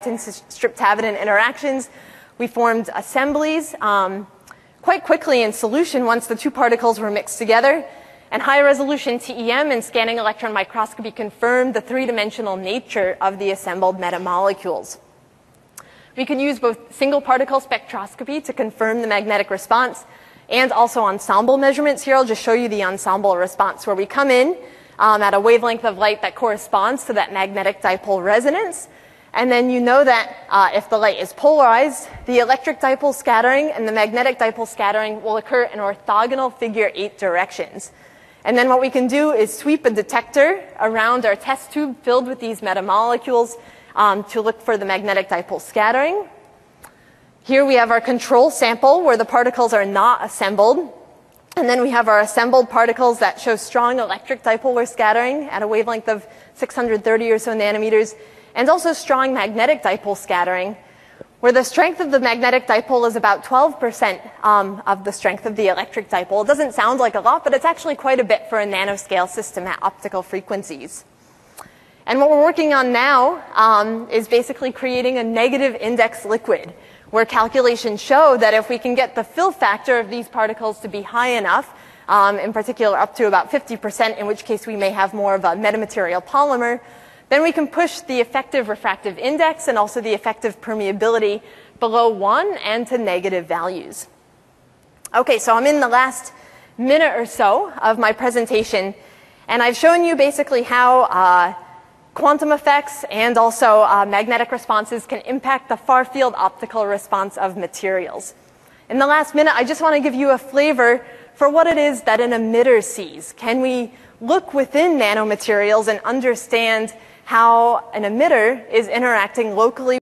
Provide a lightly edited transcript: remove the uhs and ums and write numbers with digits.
in strip-tavidin interactions. We formed assemblies quite quickly in solution once the two particles were mixed together. And high-resolution TEM and scanning electron microscopy confirmed the three-dimensional nature of the assembled metamolecules. We could use both single-particle spectroscopy to confirm the magnetic response and also ensemble measurements. Here I'll just show you the ensemble response, where we come in at a wavelength of light that corresponds to that magnetic dipole resonance. And then you know that if the light is polarized, the electric dipole scattering and the magnetic dipole scattering will occur in orthogonal figure 8 directions. And then what we can do is sweep a detector around our test tube filled with these metamolecules to look for the magnetic dipole scattering. Here we have our control sample where the particles are not assembled. And then we have our assembled particles that show strong electric dipolar scattering at a wavelength of 630 or so nanometers, and also strong magnetic dipole scattering, where the strength of the magnetic dipole is about 12% of the strength of the electric dipole. It doesn't sound like a lot, but it's actually quite a bit for a nanoscale system at optical frequencies. And what we're working on now is basically creating a negative index liquid, where calculations show that if we can get the fill factor of these particles to be high enough, in particular up to about 50%, in which case we may have more of a metamaterial polymer, then we can push the effective refractive index and also the effective permeability below 1 and to negative values. Okay, so I'm in the last minute or so of my presentation, and I've shown you basically how quantum effects and also magnetic responses can impact the far-field optical response of materials. In the last minute, I just want to give you a flavor for what it is that an emitter sees. Can we look within nanomaterials and understand how an emitter is interacting locally